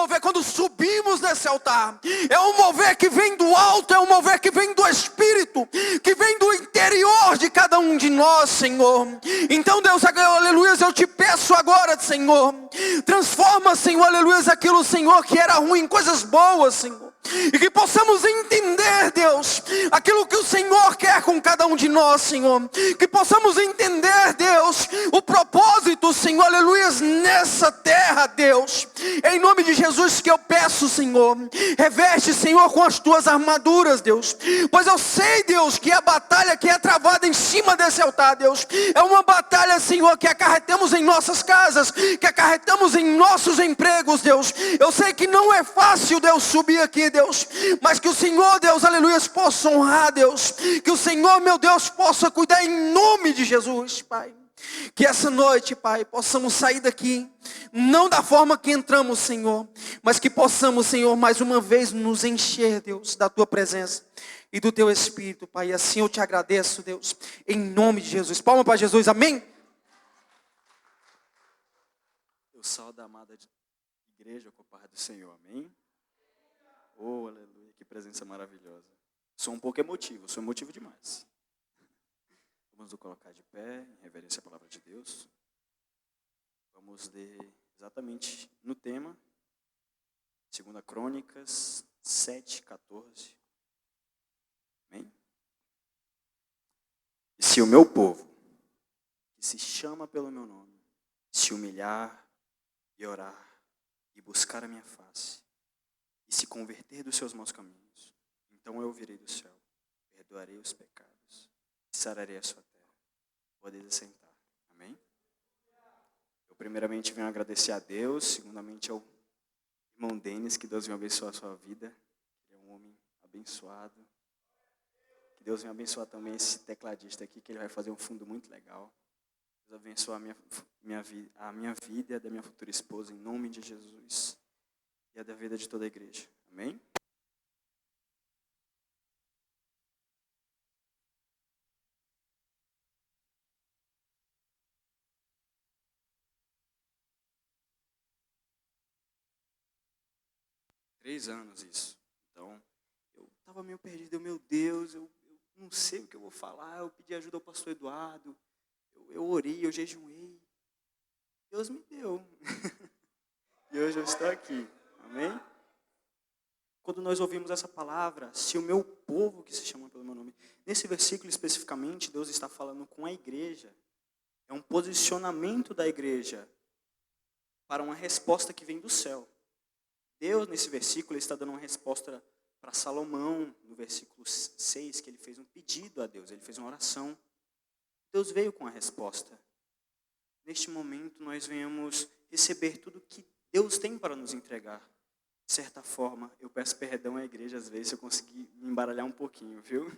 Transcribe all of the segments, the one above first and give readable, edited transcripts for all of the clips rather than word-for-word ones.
mover quando subimos nesse altar. É um mover que vem do alto, é um mover que vem do Espírito, que vem do interior de cada um de nós, Senhor. Então, Deus, aleluia, eu te peço agora, Senhor, transforma, Senhor, aleluia, aquilo, Senhor, que era ruim em coisas boas, Senhor. E que possamos entender, Deus, aquilo que o Senhor quer com cada um de nós, Senhor. Que possamos entender, Deus, o propósito, Senhor, aleluia, nessa terra, Deus. Em nome de Jesus que eu peço, Senhor, reveste, Senhor, com as tuas armaduras, Deus. Pois eu sei, Deus, que a batalha que é travada em cima desse altar, Deus, é uma batalha, Senhor, que acarretamos em nossas casas, que acarretamos em nossos empregos, Deus. Eu sei que não é fácil, Deus, subir aqui, Deus, mas que o Senhor, Deus, aleluia, possa honrar, Deus, que o Senhor, meu Deus, possa cuidar em nome de Jesus, Pai. Que essa noite, Pai, possamos sair daqui, não da forma que entramos, Senhor, mas que possamos, Senhor, mais uma vez nos encher, Deus, da Tua presença e do Teu Espírito, Pai. E assim eu te agradeço, Deus, em nome de Jesus. Palma para Jesus, amém? Eu saúdo a amada igreja com a paz do Senhor, amém? Oh, aleluia, que presença maravilhosa. Sou um pouco emotivo, sou emotivo demais. Vamos nos colocar de pé, em reverência à palavra de Deus. Vamos ler exatamente no tema, 2 Crônicas 7:14. Amém? E se o meu povo, que se chama pelo meu nome, se humilhar e orar e buscar a minha face, e se converter dos seus maus caminhos, então eu ouvirei do céu, perdoarei os pecados, e sararei a sua terra. Pode sentar. Amém? Eu primeiramente venho agradecer a Deus, segundamente ao irmão Denis, que Deus venha abençoar a sua vida. Ele é um homem abençoado. Que Deus venha abençoar também esse tecladista aqui, que ele vai fazer um fundo muito legal. Deus abençoe a minha vida e a da minha futura esposa, em nome de Jesus. E a da vida de toda a igreja. Amém? Três anos isso. Então, eu estava meio perdido. Meu Deus, eu não sei o que eu vou falar. Eu pedi ajuda ao pastor Eduardo. Eu orei, eu jejuei. Deus me deu. E hoje eu estou aqui. Amém? Quando nós ouvimos essa palavra, se o meu povo, que se chama pelo meu nome, nesse versículo especificamente, Deus está falando com a igreja. É um posicionamento da igreja para uma resposta que vem do céu. Deus, nesse versículo, está dando uma resposta para Salomão, no versículo 6, que ele fez um pedido a Deus, ele fez uma oração. Deus veio com a resposta. Neste momento, nós venhamos receber tudo que Deus tem para nos entregar. De certa forma, eu peço perdão à igreja, às vezes, se eu conseguir me embaralhar um pouquinho, viu?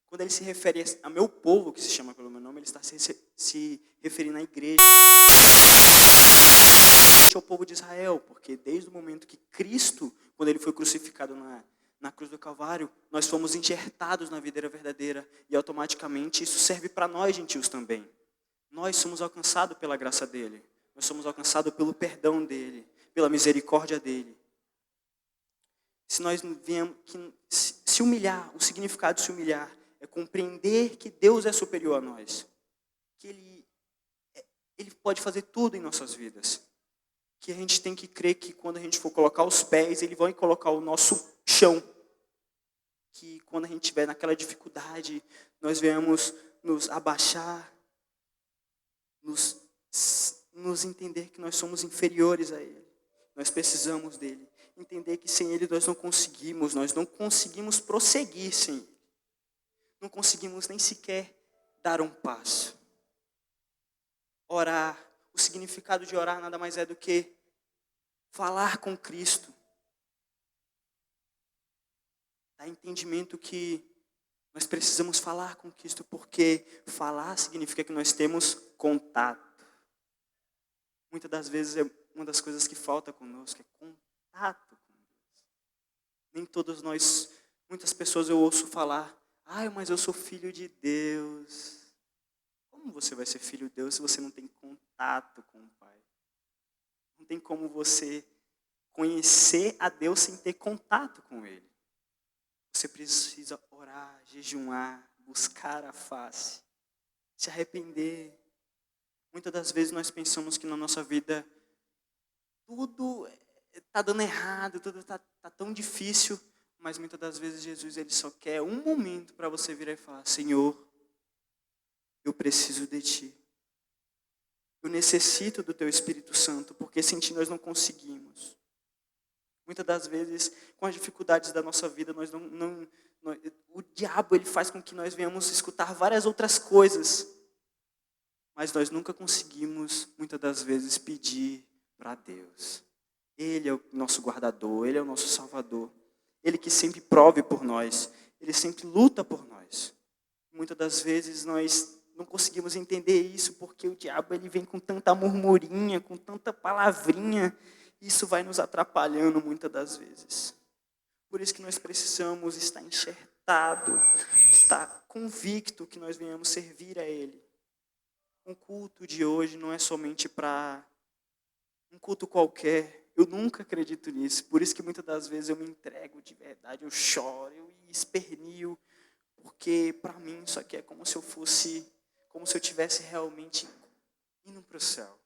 Quando ele se refere a meu povo, que se chama pelo meu nome, ele está se referindo à igreja. Ao povo de Israel, porque desde o momento que Cristo, quando ele foi crucificado na cruz do Calvário, nós fomos enxertados na videira verdadeira e automaticamente isso serve para nós, gentios, também. Nós somos alcançados pela graça dele, nós somos alcançados pelo perdão dele, pela misericórdia dele. Se nós viemos, se humilhar, o significado de se humilhar é compreender que Deus é superior a nós, que ele pode fazer tudo em nossas vidas. Que a gente tem que crer que quando a gente for colocar os pés, Ele vai colocar o nosso chão. Que quando a gente estiver naquela dificuldade, nós venhamos nos abaixar, nos entender que nós somos inferiores a Ele. Nós precisamos dEle. Entender que sem Ele nós não conseguimos prosseguir sem Ele. Não conseguimos nem sequer dar um passo. Orar. O significado de orar nada mais é do que falar com Cristo. Dá entendimento que nós precisamos falar com Cristo, porque falar significa que nós temos contato. Muitas das vezes é uma das coisas que falta conosco, é contato com Deus. Nem todos nós, muitas pessoas eu ouço falar, mas eu sou filho de Deus. Como você vai ser filho de Deus se você não tem contato com o Pai? Não tem como você conhecer a Deus sem ter contato com Ele. Você precisa orar, jejuar, buscar a face, se arrepender. Muitas das vezes nós pensamos que na nossa vida tudo está dando errado, tudo está tão difícil, mas muitas das vezes Jesus ele só quer um momento para você virar e falar: Senhor, eu preciso de Ti. Eu necessito do Teu Espírito Santo, porque sem Ti nós não conseguimos. Muitas das vezes, com as dificuldades da nossa vida, o diabo ele faz com que nós venhamos escutar várias outras coisas, mas nós nunca conseguimos, muitas das vezes, pedir para Deus. Ele é o nosso guardador, Ele é o nosso salvador. Ele que sempre prove por nós, Ele sempre luta por nós. Muitas das vezes nós não conseguimos entender isso, porque o diabo ele vem com tanta murmurinha, com tanta palavrinha, isso vai nos atrapalhando muitas das vezes. Por isso que nós precisamos estar enxertado, estar convicto que nós venhamos servir a Ele. Um culto de hoje não é somente para um culto qualquer. Eu nunca acredito nisso. Por isso que muitas das vezes eu me entrego de verdade, eu choro, eu espernio, porque para mim isso aqui é como se eu tivesse realmente indo para o céu.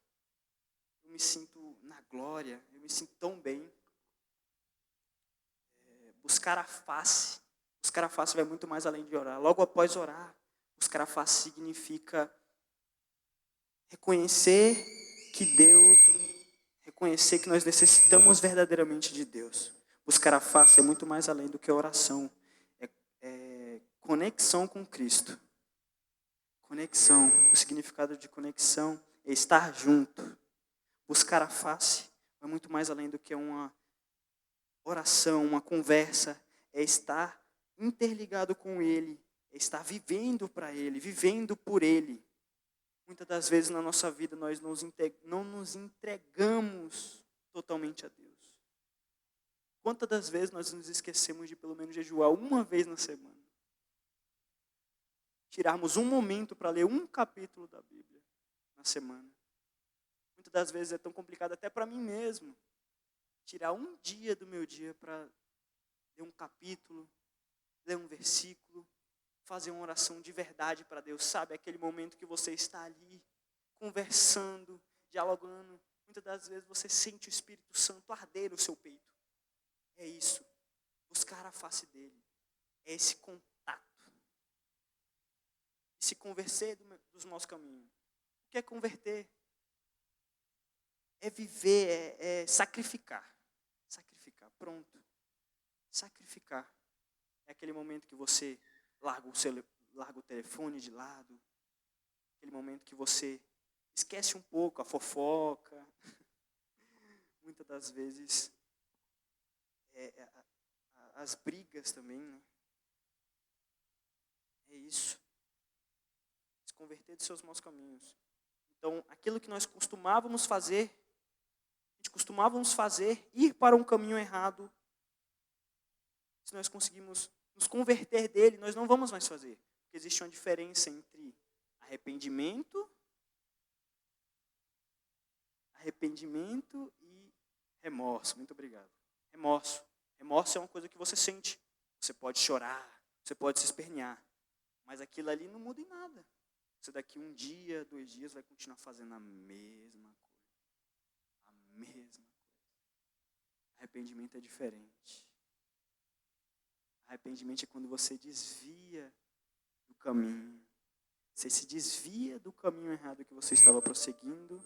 Eu me sinto na glória, eu me sinto tão bem. Buscar a face vai muito mais além de orar. Logo após orar, buscar a face significa reconhecer que nós necessitamos verdadeiramente de Deus. Buscar a face é muito mais além do que oração. É conexão com Cristo. Conexão, o significado de conexão é estar junto. Buscar a face é muito mais além do que uma oração, uma conversa. É estar interligado com Ele, é estar vivendo para Ele, vivendo por Ele. Muitas das vezes na nossa vida nós não nos entregamos totalmente a Deus. Quantas das vezes nós nos esquecemos de pelo menos jejuar uma vez na semana? Tirarmos um momento para ler um capítulo da Bíblia na semana. Muitas das vezes é tão complicado até para mim mesmo. Tirar um dia do meu dia para ler um capítulo, ler um versículo, fazer uma oração de verdade para Deus, sabe? Aquele momento que você está ali, conversando, dialogando. Muitas das vezes você sente o Espírito Santo arder no seu peito. É isso. Buscar a face dele. É esse contato. E se converter dos nossos caminhos. O que é converter? É viver, é sacrificar. Sacrificar, pronto. Sacrificar. É aquele momento que você larga o telefone de lado. Aquele momento que você esquece um pouco a fofoca. Muitas das vezes, as brigas também, né? É isso. Se converter dos seus maus caminhos. Então, aquilo que nós costumávamos fazer, ir para um caminho errado, se nós conseguimos nos converter dele, nós não vamos mais fazer. Porque existe uma diferença entre arrependimento e remorso. Muito obrigado. Remorso. Remorso é uma coisa que você sente. Você pode chorar, você pode se espernear. Mas aquilo ali não muda em nada. Você daqui 1 dia, 2 dias vai continuar fazendo a mesma coisa. A mesma coisa. Arrependimento é diferente. Arrependimento é quando você desvia do caminho. Você se desvia do caminho errado que você estava prosseguindo,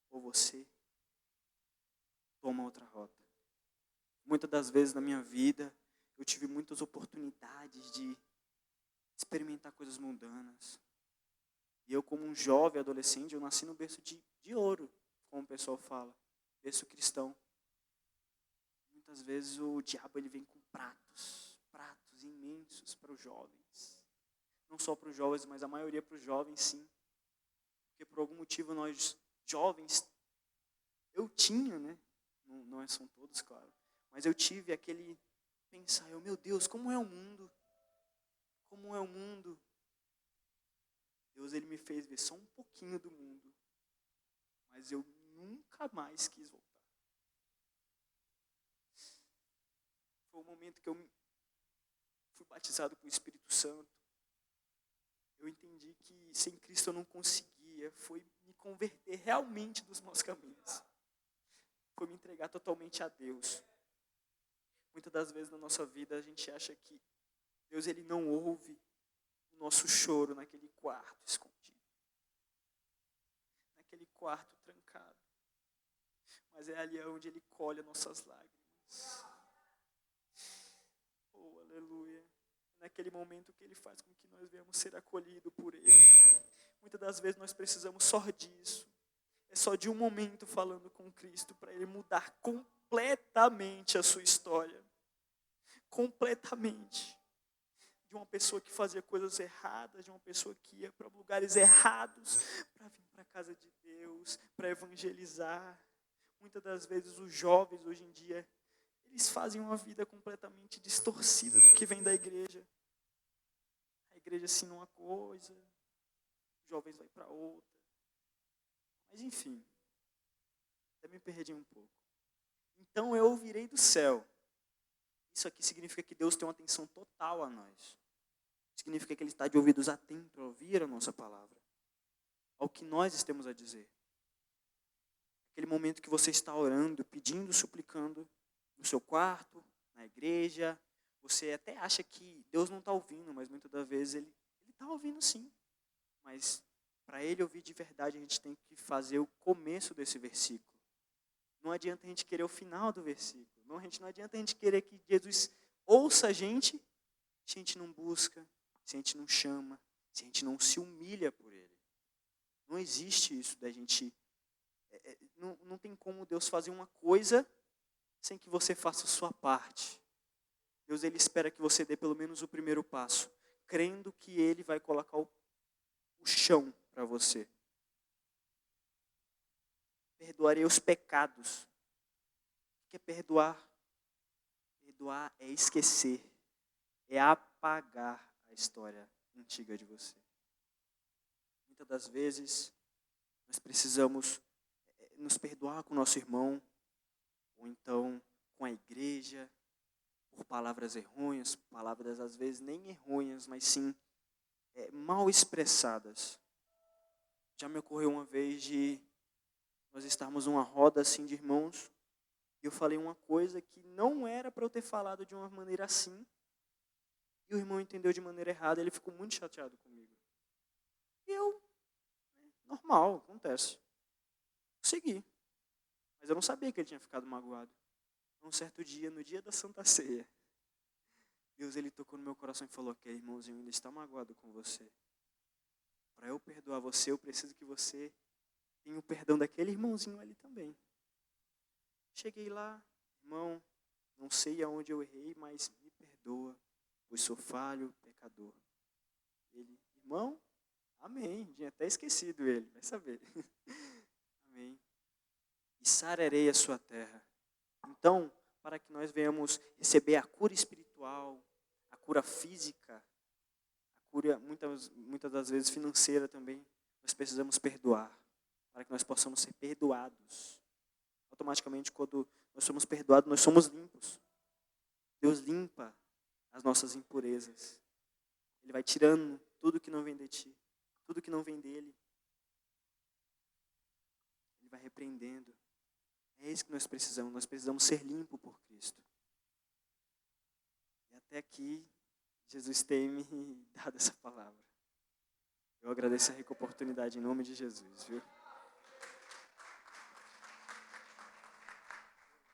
ou você toma outra rota. Muitas das vezes na minha vida, eu tive muitas oportunidades de experimentar coisas mundanas. E eu, como um jovem adolescente, eu nasci no berço de ouro, como o pessoal fala, berço cristão. Muitas vezes o diabo ele vem com pratos imensos para os jovens. Não só para os jovens, mas a maioria para os jovens, sim. Porque por algum motivo nós, jovens, eu tinha, né? Não são todos, claro. Mas eu tive aquele pensar, meu Deus, como é o mundo? Como é o mundo? Deus ele me fez ver só um pouquinho do mundo. Mas eu nunca mais quis voltar. Foi o momento que eu fui batizado com o Espírito Santo. Eu entendi que sem Cristo eu não conseguia. Foi me converter realmente dos maus caminhos. Foi me entregar totalmente a Deus. Muitas das vezes na nossa vida a gente acha que Deus ele não ouve o nosso choro naquele quarto escondido. Naquele quarto trancado. Mas é ali onde Ele colhe as nossas lágrimas. Oh, aleluia. É naquele momento que Ele faz com que nós venhamos ser acolhidos por Ele. Muitas das vezes nós precisamos só disso. É só de um momento falando com Cristo para Ele mudar completamente a sua história. Completamente. De uma pessoa que fazia coisas erradas, de uma pessoa que ia para lugares errados, para vir para a casa de Deus, para evangelizar. Muitas das vezes os jovens hoje em dia, eles fazem uma vida completamente distorcida do que vem da igreja. A igreja ensina uma coisa, os jovens vão para outra. Mas enfim, até me perdi um pouco. Então eu ouvirei do céu. Isso aqui significa que Deus tem uma atenção total a nós. Significa que Ele está de ouvidos atentos a ouvir a nossa palavra. Ao que nós temos a dizer. Aquele momento que você está orando, pedindo, suplicando, no seu quarto, na igreja. Você até acha que Deus não está ouvindo, mas muitas das vezes Ele está ouvindo sim. Mas para Ele ouvir de verdade, a gente tem que fazer o começo desse versículo. Não adianta a gente querer o final do versículo. Não adianta a gente querer que Jesus ouça a gente, se a gente não busca, se a gente não chama, se a gente não se humilha por Ele. Não existe isso da gente... Não tem como Deus fazer uma coisa sem que você faça a sua parte. Deus ele espera que você dê pelo menos o primeiro passo, crendo que Ele vai colocar o chão para você. Perdoarei os pecados. O que é perdoar? Perdoar é esquecer, é apagar a história antiga de você. Muitas das vezes, nós precisamos nos perdoar com o nosso irmão, ou então com a igreja, por palavras errôneas, palavras às vezes nem errôneas, mas sim mal expressadas. Já me ocorreu uma vez de nós estarmos numa roda assim de irmãos, e eu falei uma coisa que não era para eu ter falado de uma maneira assim, e o irmão entendeu de maneira errada, ele ficou muito chateado comigo. E eu, normal, acontece. Segui. Mas eu não sabia que ele tinha ficado magoado. Um certo dia, no dia da Santa Ceia, Deus ele tocou no meu coração e falou: aquele irmãozinho ainda está magoado com você. Para eu perdoar você, eu preciso que você tenha o perdão daquele irmãozinho ali também. Cheguei lá, irmão, não sei aonde eu errei, mas me perdoa, pois sou falho, pecador. Ele, irmão, amém. Tinha até esquecido ele, vai saber. Amém. E sararei a sua terra. Então, para que nós venhamos receber a cura espiritual, a cura física, a cura muitas das vezes financeira também, nós precisamos perdoar, para que nós possamos ser perdoados. Automaticamente, quando nós somos perdoados, nós somos limpos. Deus limpa as nossas impurezas. Ele vai tirando tudo que não vem de ti, tudo que não vem dele. Ele vai repreendendo. É isso que nós precisamos ser limpos por Cristo. E até aqui, Jesus tem me dado essa palavra. Eu agradeço a rica oportunidade em nome de Jesus, viu?